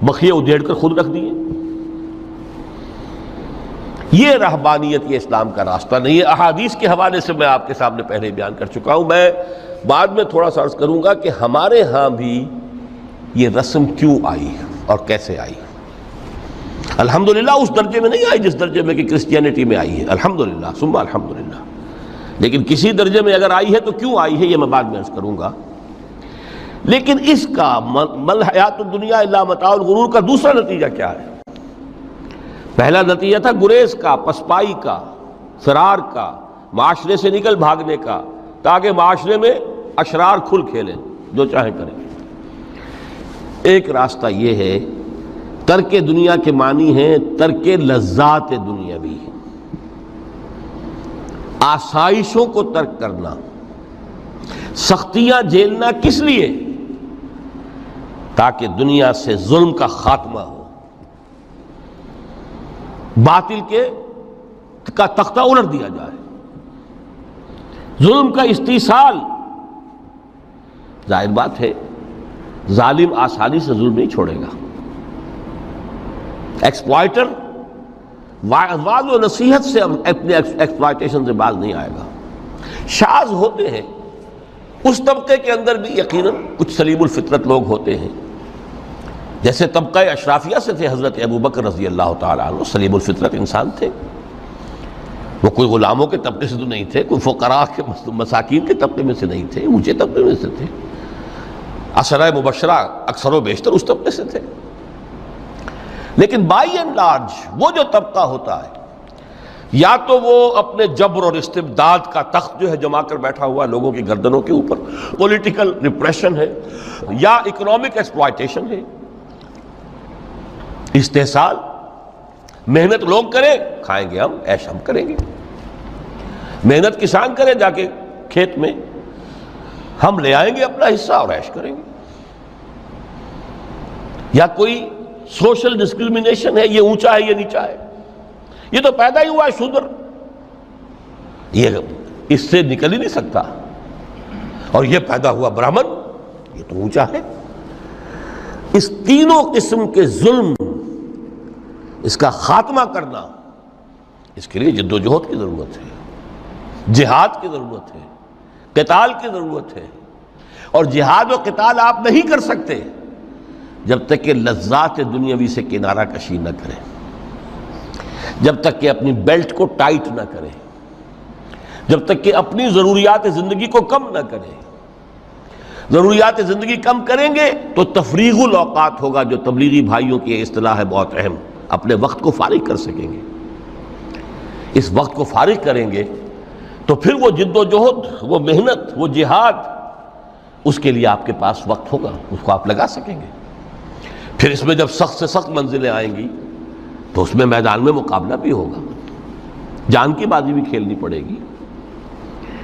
بخیے ادھیڑ کر خود رکھ دیے. یہ رہبانیت، یہ اسلام کا راستہ نہیں ہے. احادیث کے حوالے سے میں آپ کے سامنے پہلے بیان کر چکا ہوں. میں بعد میں تھوڑا سا عرض کروں گا کہ ہمارے ہاں بھی یہ رسم کیوں آئی اور کیسے آئی. الحمدللہ اس درجے میں نہیں آئی جس درجے میں کہ کرسچینٹی میں آئی ہے، الحمدللہ ثم الحمدللہ. لیکن کسی درجے میں اگر آئی ہے تو کیوں آئی ہے یہ میں بعد میں عرض کروں گا. لیکن اس کا مل حیات الدنیا الا متاع الغرور کا دوسرا نتیجہ کیا ہے؟ پہلا نتیجہ تھا گریز کا، پسپائی کا، فرار کا، معاشرے سے نکل بھاگنے کا، تاکہ معاشرے میں اشرار کھل کھیلیں، جو چاہیں کریں. ایک راستہ یہ ہے، ترک دنیا کے معنی ہیں ترک لذات دنیاوی، آسائشوں کو ترک کرنا. سختیاں جھیلنا کس لیے؟ تاکہ دنیا سے ظلم کا خاتمہ ہو، باطل کا تختہ الٹ دیا جائے، ظلم کا استیصال. ظاہر بات ہے ظالم آسانی سے ظلم نہیں چھوڑے گا. ایکسپلائٹر وعظ و نصیحت سے اپنے ایکسپلائٹیشن سے باز نہیں آئے گا. شاذ ہوتے ہیں اس طبقے کے اندر بھی یقیناً کچھ سلیم الفطرت لوگ ہوتے ہیں، جیسے طبقہ اشرافیہ سے تھے حضرت ابو بکر رضی اللہ تعالیٰ عنہ، سلیم الفطرت انسان تھے. وہ کوئی غلاموں کے طبقے سے تو نہیں تھے، کوئی فقراء کے مساکین کے طبقے میں سے نہیں تھے، اونچے طبقے میں سے تھے. عشرہ مبشرہ اکثر و بیشتر اس طبقے سے تھے. لیکن بائی اینڈ لارج وہ جو طبقہ ہوتا ہے، یا تو وہ اپنے جبر اور استبداد کا تخت جو ہے جما کر بیٹھا ہوا لوگوں کی گردنوں کے اوپر، پولیٹیکل ریپریشن ہے، یا اکنامک ایکسپلائٹیشن ہے، استحصال. محنت لوگ کریں، کھائیں گے ہم، عیش ہم کریں گے. محنت کسان کرے جا کے کھیت میں، ہم لے آئیں گے اپنا حصہ اور عیش کریں گے. یا کوئی سوشل ڈسکریمنیشن ہے، یہ اونچا ہے یہ نیچا ہے، یہ تو پیدا ہی ہوا ہے شودر، یہ اس سے نکل ہی نہیں سکتا، اور یہ پیدا ہوا برہمن، یہ تو اونچا ہے. اس تینوں قسم کے ظلم، اس کا خاتمہ کرنا، اس کے لیے جد و جہد کی ضرورت ہے، جہاد کی ضرورت ہے، قتال کی ضرورت ہے. اور جہاد و قتال آپ نہیں کر سکتے جب تک کہ لذات دنیاوی سے کنارہ کشی نہ کریں، جب تک کہ اپنی بیلٹ کو ٹائٹ نہ کریں، جب تک کہ اپنی ضروریات زندگی کو کم نہ کریں۔ ضروریات زندگی کم کریں گے تو تفریغ الاوقات ہوگا، جو تبلیغی بھائیوں کی اصطلاح ہے بہت اہم، اپنے وقت کو فارغ کر سکیں گے۔ اس وقت کو فارغ کریں گے تو پھر وہ جد و جہد، وہ محنت، وہ جہاد، اس کے لیے آپ کے پاس وقت ہوگا، اس کو آپ لگا سکیں گے۔ پھر اس میں جب سخت سے سخت منزلیں آئیں گی تو اس میں میدان میں مقابلہ بھی ہوگا، جان کی بازی بھی کھیلنی پڑے گی۔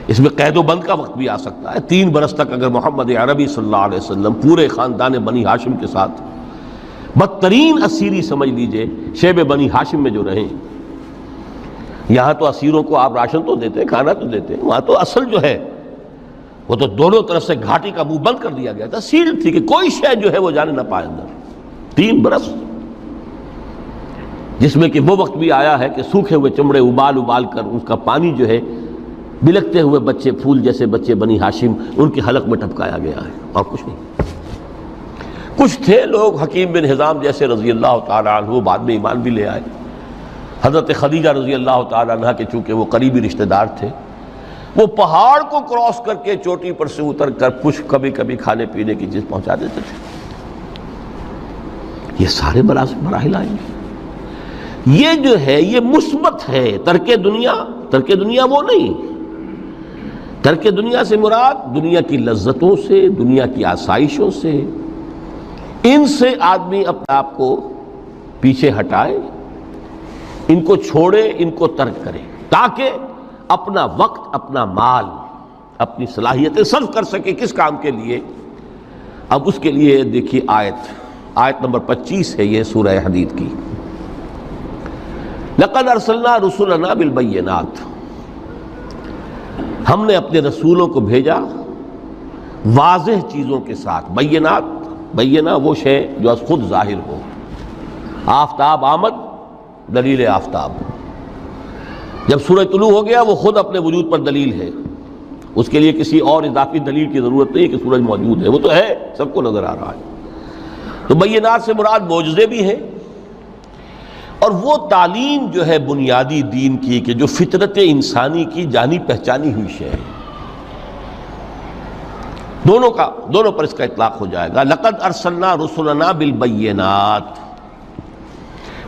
اس میں قید و بند کا وقت بھی آ سکتا ہے۔ 3 برس تک اگر محمد عربی صلی اللہ علیہ وسلم پورے خاندان بنی ہاشم کے ساتھ، بدترین اسیری سمجھ لیجئے شیب بنی ہاشم میں جو رہیں، یہاں تو اسیروں کو آپ راشن تو دیتے ہیں، کھانا تو دیتے ہیں، وہاں تو اصل جو ہے وہ تو دونوں طرف سے گھاٹی کا منہ بند کر دیا گیا تھا، سیل تھی کہ کوئی شے جو ہے وہ جانے نہ پائے اندر۔ 3 برس، جس میں کہ وہ وقت بھی آیا ہے کہ سوکھے ہوئے چمڑے ابال ابال کر اس کا پانی جو ہے بلکتے ہوئے بچے، پھول جیسے بچے بنی ہاشم، ان کے حلق میں ٹپکایا گیا ہے، اور کچھ نہیں۔ کچھ تھے لوگ، حکیم بن حزام جیسے رضی اللہ تعالیٰ عنہ، بعد میں ایمان بھی لے آئے۔ حضرت خدیجہ رضی اللہ تعالیٰ عنہ کے چونکہ وہ قریبی رشتہ دار تھے، وہ پہاڑ کو کراس کر کے چوٹی پر سے اتر کر کچھ کبھی کبھی کھانے پینے کی چیز پہنچا دیتے تھے۔ یہ سارے مراحل آئیں گے۔ یہ جو ہے یہ مثبت ہے۔ ترک دنیا وہ نہیں۔ ترک دنیا سے مراد دنیا کی لذتوں سے، دنیا کی آسائشوں سے، ان سے آدمی اپنے آپ کو پیچھے ہٹائے، ان کو چھوڑے، ان کو ترک کرے، تاکہ اپنا وقت، اپنا مال، اپنی صلاحیتیں صرف کر سکے۔ کس کام کے لیے؟ اب اس کے لیے دیکھیے آیت نمبر 25 ہے یہ سورہ حدید کی۔ لقد ارسلنا رسلنا بالبینات، ہم نے اپنے رسولوں کو بھیجا واضح چیزوں کے ساتھ۔ بینہ وہ شے جو از خود ظاہر ہو۔ آفتاب آمد، دلیل آفتاب، جب سورج طلوع ہو گیا وہ خود اپنے وجود پر دلیل ہے، اس کے لیے کسی اور اضافی دلیل کی ضرورت نہیں کہ سورج موجود ہے، وہ تو ہے، سب کو نظر آ رہا ہے۔ تو بینات سے مراد معجزے بھی ہیں، اور وہ تعلیم جو ہے بنیادی دین کی کہ جو فطرت انسانی کی جانی پہچانی ہوئی شے ہے، دونوں پر اس کا اطلاق ہو جائے گا۔ لقد ارسلنا رسلنا بالبینات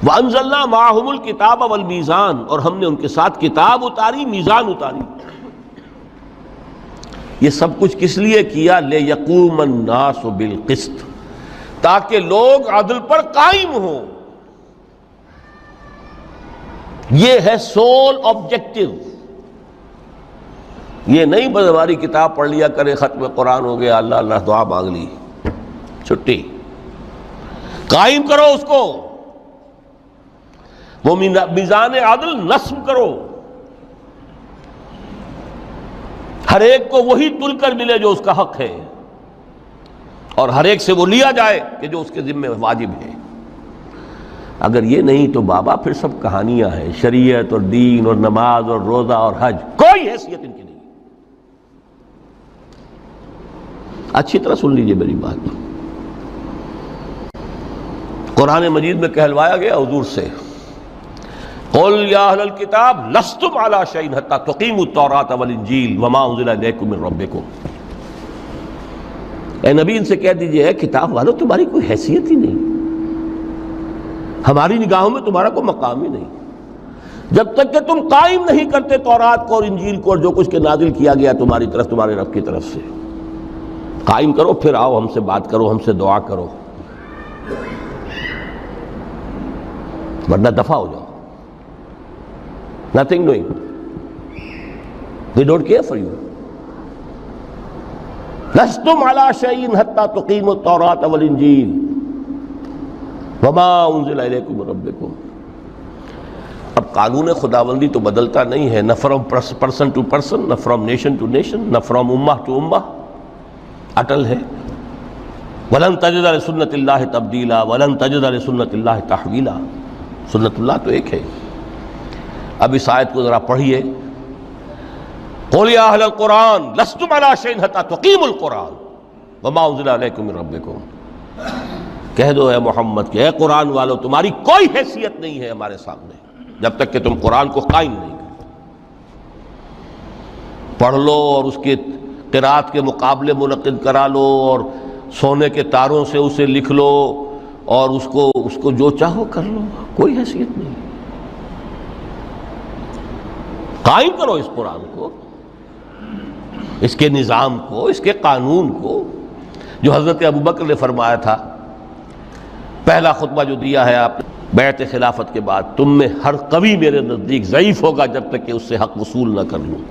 وانزلنا معهم الکتاب والمیزان، اور ہم نے ان کے ساتھ کتاب اتاری، میزان اتاری۔ یہ سب کچھ کس لیے کیا؟ لیقوم الناس بالقسط، تاکہ لوگ عدل پر قائم ہوں۔ یہ ہے سول آبجیکٹو۔ یہ نہیں بس ہماری کتاب پڑھ لیا کرے، ختم قرآن ہو گیا، اللہ اللہ دعا مانگ لی، چھٹی۔ قائم کرو اس کو، وہ میزان عدل نصب کرو، ہر ایک کو وہی تل کر ملے جو اس کا حق ہے، اور ہر ایک سے وہ لیا جائے کہ جو اس کے ذمہ واجب ہے۔ اگر یہ نہیں تو بابا پھر سب کہانیاں ہیں، شریعت اور دین اور نماز اور روزہ اور حج، کوئی حیثیت ان کی نہیں۔ اچھی طرح سن لیجئے میری بات۔ قرآن مجید میں کہلوایا گیا حضور سے، قل یا اہل الکتاب لستم علی شیء حتی تقیموا التوراۃ والانجیل وما انزل الیکم من ربکم۔ اے نبی ان سے کہہ دیجئے، کتاب والو تمہاری کوئی حیثیت ہی نہیں، ہماری نگاہوں میں تمہارا کوئی مقام ہی نہیں، جب تک کہ تم قائم نہیں کرتے تورات کو اور انجیل کو اور جو کچھ کے نازل کیا گیا تمہاری طرف، تمہارے رب کی طرف سے۔ قائم کرو، پھر آؤ ہم سے بات کرو، ہم سے دعا کرو، ورنہ دفع ہو جاؤ۔ Nothing doing. They don't care for you. لستم علی شیء حتی تقیموا التوراۃ والانجیل وما انزل الیکم من ربکم۔ اب قانون خداوندی تو بدلتا نہیں ہے، نہ فرام پرسن ٹو پرسن، نہ فرام نیشن ٹو نیشن، نہ فرام امہ ٹو امہ، اٹل ہے۔ وَلَن تَجِدَ لِسُنَّتِ اللَّهِ تَبْدِيلًا وَلَن تَجِدَ لِسُنَّتِ اللَّهِ تَحْوِيلًا۔ سنت اللہ تو ایک ہے۔ اب اس آیت کو ذرا پڑھیے، قُلْ يَا أَهْلَ الْقُرْآنِ لَسْتُمْ عَلَىٰ شَيْءٍ حَتَّىٰ تُقِيمُوا الْقُرْآنَ۔ وما انزل الیکم من ربکم، کہہ دو اے محمد کہ اے قرآن والو تمہاری کوئی حیثیت نہیں ہے ہمارے سامنے جب تک کہ تم قرآن کو قائم نہیں کرو۔ پڑھ لو اور اس کے قرات کے مقابلے منعقد کرا لو اور سونے کے تاروں سے اسے لکھ لو اور اس کو جو چاہو کر لو، کوئی حیثیت نہیں۔ قائم کرو اس قرآن کو، اس کے نظام کو، اس کے قانون کو، جو حضرت ابوبکر نے فرمایا تھا پہلا خطبہ جو دیا ہے آپ نے بیعت خلافت کے بعد، تم میں ہر قوی میرے نزدیک ضعیف ہوگا جب تک کہ اس سے حق وصول نہ کر لوں،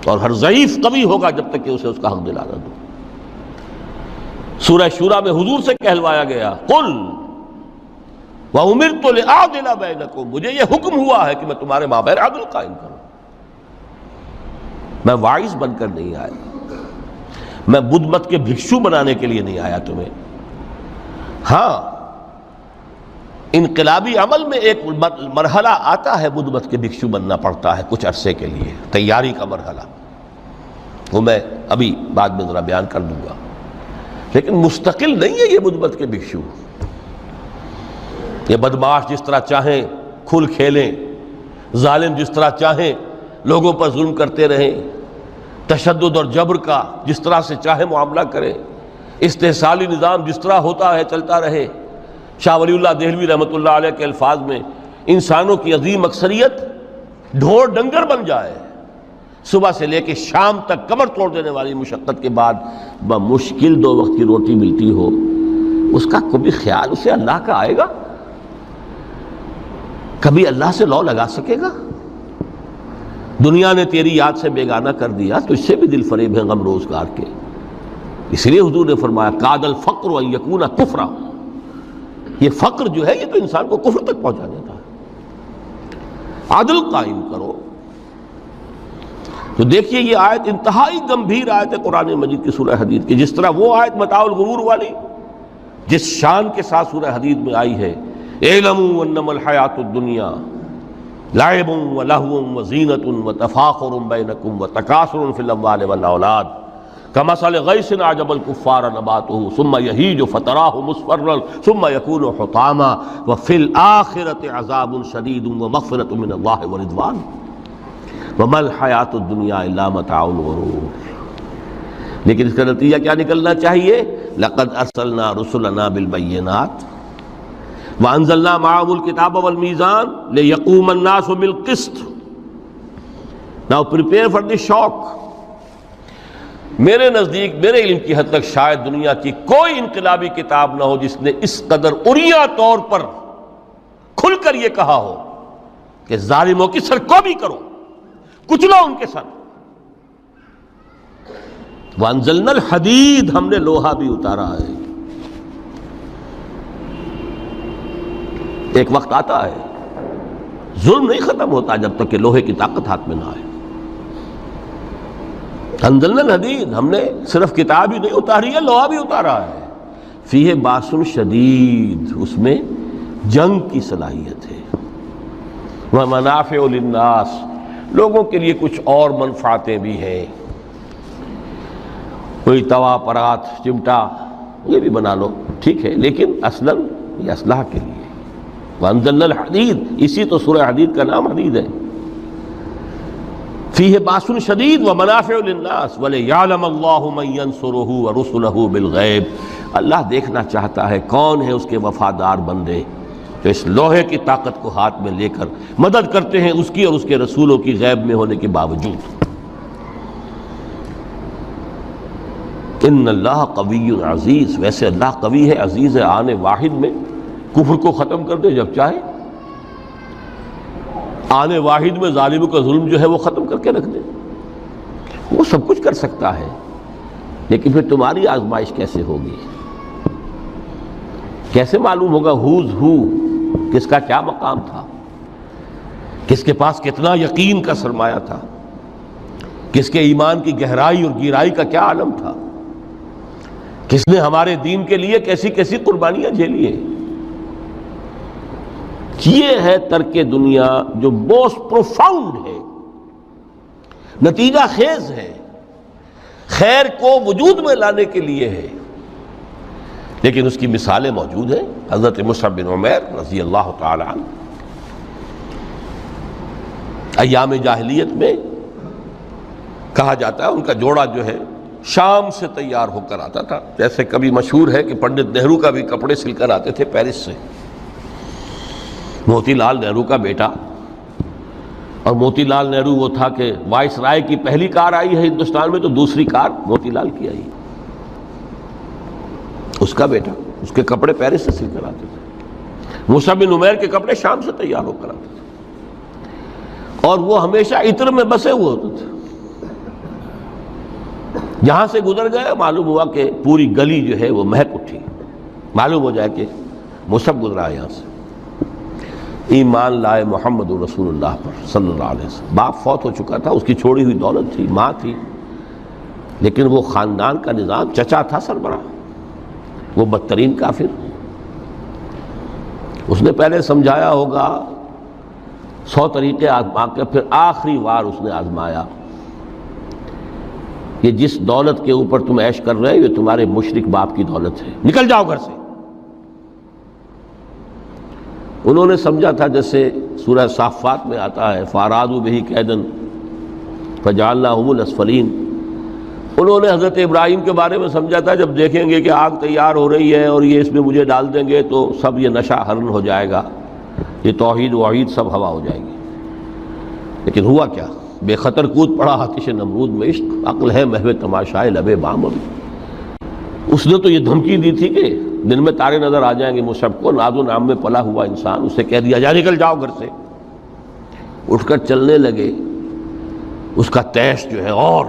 اور ہر ضعیف قوی ہوگا جب تک کہ اسے اس کا حق دلا نہ دوں۔ سورہ شورى میں حضور سے کہلوایا گیا قل وَأُمِرْتُ لِأَعْدِلَ بَيْنَكُمْ، مجھے یہ حکم ہوا ہے کہ میں تمہارے مابین عدل قائم کروں۔ میں واعظ بن کر نہیں آیا، میں بدھ مت کے بھکشو بنانے کے لیے نہیں آیا تمہیں۔ ہاں انقلابی عمل میں ایک مرحلہ آتا ہے، بدھ مت کے بھکشو بننا پڑتا ہے کچھ عرصے کے لیے، تیاری کا مرحلہ، وہ میں ابھی بعد میں ذرا بیان کر دوں گا، لیکن مستقل نہیں ہے یہ بدھ مت کے بھکشو۔ یہ بدماش جس طرح چاہیں کھل کھیلیں، ظالم جس طرح چاہیں لوگوں پر ظلم کرتے رہیں، تشدد اور جبر کا جس طرح سے چاہے معاملہ کریں، استحصالی نظام جس طرح ہوتا ہے چلتا رہے۔ شاہ ولی اللہ دہلوی رحمۃ اللہ علیہ کے الفاظ میں انسانوں کی عظیم اکثریت ڈھور ڈنگر بن جائے، صبح سے لے کے شام تک کمر توڑ دینے والی مشقت کے بعد بمشکل 2 وقت کی روٹی ملتی ہو، اس کا کبھی خیال اسے اللہ کا آئے گا؟ کبھی اللہ سے لو لگا سکے گا؟ دنیا نے تیری یاد سے بیگانہ کر دیا تو اس سے بھی دل فریب ہے غم روزگار کے۔ اس لیے حضور نے فرمایا کاد الفقر ان یکون کفرا، یہ فقر جو ہے یہ تو انسان کو کفر تک پہنچا دیتا ہے۔ عدل قائم کرو۔ تو دیکھیے یہ آیت انتہائی گمبھیر آیت ہے قرآن مجید کی سورہ حدید کی، جس طرح وہ آیت متاع الغرور والی جس شان کے ساتھ سورہ حدید میں آئی ہے، اعلموا انما الحیات الدنیا لعب ولہو وزینۃ وتفاخر بینکم وتکاثر فی الاموال والاولاد کمثل غیث اعجب الکفار نباتہ ثم یہیج فتراہ مصفرا ثم یکون حطاما وفی الآخرۃ عذاب شدید ومغفرۃ من اللہ ورضوان وما الحیات الدنیا الا متاع الغرور۔ لیکن اس کا نتیجہ کیا نکلنا چاہیے؟ لقد ارسلنا رسلنا بالبینات وانزلنا معهم الکتاب والمیزان لیقوم الناس بالقسط۔ Now prepare for the shock۔ میرے نزدیک، میرے علم کی حد تک شاید دنیا کی کوئی انقلابی کتاب نہ ہو جس نے اس قدر عریاں طور پر کھل کر یہ کہا ہو کہ ظالموں کی سرکوبی کرو، کچلو ان کے سر۔ وانزلنا الحدید، ہم نے لوہا بھی اتارا ہے۔ ایک وقت آتا ہے ظلم نہیں ختم ہوتا جب تک کہ لوہے کی طاقت ہاتھ میں نہ آئے۔ انزلنا الحدید، ہم نے صرف کتاب ہی نہیں اتاری ہے، لوہا بھی اتارا ہے۔ فیہ باس شدید، اس میں جنگ کی صلاحیت ہے۔ ومنافع للناس، لوگوں کے لیے کچھ اور منفعتیں بھی ہیں، کوئی توا پرات چمٹا یہ بھی بنا لو، ٹھیک ہے، لیکن اصلاً یہ اسلحہ کے لیے۔ وانزلنا الحدید، اسی تو سورہ حدید کا نام حدید ہے۔ فیہ باس شدید ومنافع للناس ولیعلم اللہ من ینصرہ ورسلہ بالغیب، اللہ دیکھنا چاہتا ہے کون ہے اس کے وفادار بندے جو اس لوہے کی طاقت کو ہاتھ میں لے کر مدد کرتے ہیں اس کی اور اس کے رسولوں کی غیب میں ہونے کے باوجود۔ ان اللہ قوی عزیز، ویسے اللہ قوی ہے، عزیز ہے، آنے واحد میں کفر کو ختم کر دے جب چاہے، آنے واحد میں ظالموں کا ظلم جو ہے وہ ختم کر کے رکھ دے، وہ سب کچھ کر سکتا ہے۔ لیکن پھر تمہاری آزمائش کیسے ہوگی؟ کیسے معلوم ہوگا ہوز ہو، کس کا کیا مقام تھا، کس کے پاس کتنا یقین کا سرمایہ تھا، کس کے ایمان کی گہرائی اور گہرائی کا کیا عالم تھا، کس نے ہمارے دین کے لیے کیسی کیسی قربانیاں جھیلی ہیں۔ یہ ہے ترک دنیا جو موسٹ پروفاؤنڈ ہے، نتیجہ خیز ہے، خیر کو وجود میں لانے کے لیے ہے، لیکن اس کی مثالیں موجود ہیں۔ حضرت مصعب بن عمیر رضی اللہ تعالی عنہ ایام جاہلیت میں کہا جاتا ہے ان کا جوڑا جو ہے شام سے تیار ہو کر آتا تھا، جیسے کبھی مشہور ہے کہ پنڈت نہرو کا بھی کپڑے سل کر آتے تھے پیرس سے۔ موتی لال نہرو کا بیٹا، اور موتی لال نہرو وہ تھا کہ وائس رائے کی پہلی کار آئی ہے ہندوستان میں تو دوسری کار موتی لال کی آئی، اس کا بیٹا، اس کے کپڑے پیرس سے سل کر آتے تھے۔ مصعب بن عمیر کے کپڑے شام سے تیار ہو کر آتے تھے، اور وہ ہمیشہ عطر میں بسے ہوئے ہوتے تھے۔ جہاں سے گزر گئے معلوم ہوا کہ پوری گلی جو ہے وہ مہک اٹھی، معلوم ہو جائے کہ مصعب گزرا ہے یہاں سے۔ ایمان لائے محمد رسول اللہ پر صلی اللہ علیہ وسلم۔ باپ فوت ہو چکا تھا، اس کی چھوڑی ہوئی دولت تھی، ماں تھی، لیکن وہ خاندان کا نظام، چچا تھا سربراہ، وہ بدترین کافر۔ اس نے پہلے سمجھایا ہوگا 100 طریقے آزما کے، پھر آخری بار اس نے آزمایا کہ جس دولت کے اوپر تم عیش کر رہے ہو یہ تمہارے مشرک باپ کی دولت ہے، نکل جاؤ گھر سے۔ انہوں نے سمجھا تھا جیسے سورہ صافات میں آتا ہے فَأَرَادُوا بِهِ كَيْدًا فَجَعَلْنَاهُمُ الْأَسْفَلِينَ، انہوں نے حضرت ابراہیم کے بارے میں سمجھا تھا جب دیکھیں گے کہ آگ تیار ہو رہی ہے اور یہ اس میں مجھے ڈال دیں گے تو سب یہ نشہ حرن ہو جائے گا، یہ توحید وحید سب ہوا ہو جائے گی۔ لیکن ہوا کیا؟ بے خطر کود پڑا آتش نمرود میں، عشق عقل ہے محو تماشائے لبے بام ابھی۔ اس نے تو یہ دھمکی دی تھی کہ دن میں تارے نظر آ جائیں گے مصعب کو، ناز و نام میں پلا ہوا انسان، اسے کہہ دیا جا نکل جاؤ گھر سے۔ اٹھ کر چلنے لگے، اس کا تیش جو ہے اور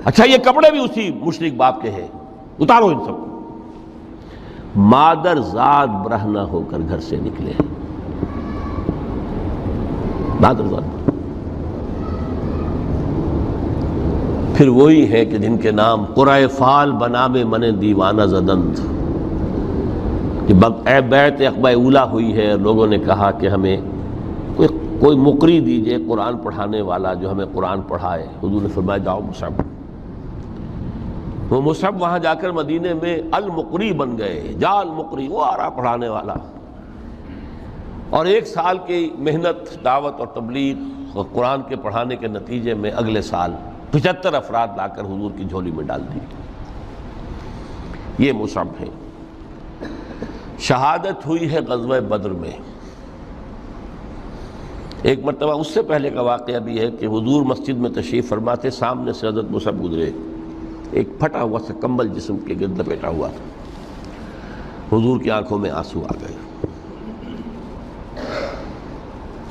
اچھا یہ کپڑے بھی اسی مشرک باپ کے ہیں، اتارو ان سب کو۔ مادر ذات برہنہ ہو کر گھر سے نکلے، مادر ذات۔ پھر وہی ہے کہ جن کے نام قرائے فال بنام من دیوانہ زدند، کہ بیعت عقبہ اولا ہوئی ہے، لوگوں نے کہا کہ ہمیں کوئی مقری دیجئے قرآن پڑھانے والا جو ہمیں قرآن پڑھائے۔ حضور نے فرمایا جاؤ مصعب۔ وہ مصعب وہاں جا کر مدینے میں المقری بن گئے، جا المقری، وہ آ رہا پڑھانے والا۔ اور 1 سال کی محنت، دعوت اور تبلیغ اور قرآن کے پڑھانے کے نتیجے میں اگلے سال 75 افراد لا کر حضور کی جھولی میں ڈال دی۔ یہ مصعب ہے۔ شہادت ہوئی ہے غزوہ بدر میں۔ ایک مرتبہ اس سے پہلے کا واقعہ بھی ہے کہ حضور مسجد میں تشریف فرما تھے، سامنے سے حضرت مصعب گزرے، ایک پھٹا ہوا سا کمبل جسم کے گرد لپیٹا ہوا تھا۔ حضور کی آنکھوں میں آنسو آ گئے۔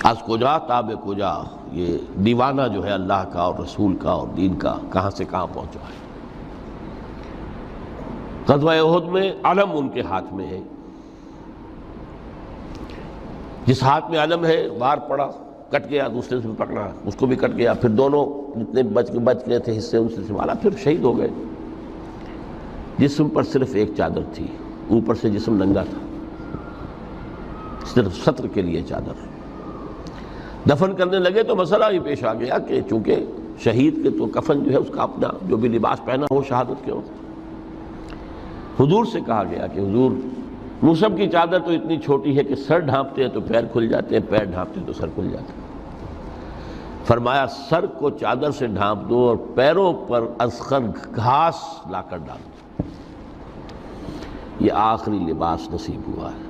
از کجا تاب کجا، یہ دیوانہ جو ہے اللہ کا اور رسول کا اور دین کا کہاں سے کہاں پہنچا ہے۔ غزوہ احد میں علم ان کے ہاتھ میں ہے، جس ہاتھ میں علم ہے وار پڑا، کٹ گیا، دوسرے سے پکڑا، اس کو بھی کٹ گیا، پھر دونوں جتنے بچ گئے تھے حصے ان سے سنبھالا، پھر شہید ہو گئے۔ جسم پر صرف ایک چادر تھی، اوپر سے جسم ننگا تھا، صرف ستر کے لیے چادر۔ دفن کرنے لگے تو مسئلہ ہی پیش آ گیا کہ چونکہ شہید کے تو کفن جو ہے اس کا اپنا جو بھی لباس پہنا ہو شہادت کے وقت، حضور سے کہا گیا کہ حضور مصعب کی چادر تو اتنی چھوٹی ہے کہ سر ڈھانپتے ہیں تو پیر کھل جاتے ہیں، پیر ڈھانپتے ہیں تو سر کھل جاتے ہیں۔ فرمایا سر کو چادر سے ڈھانپ دو اور پیروں پر اذخر گھاس لا کر ڈال دو، یہ آخری لباس نصیب ہوا ہے۔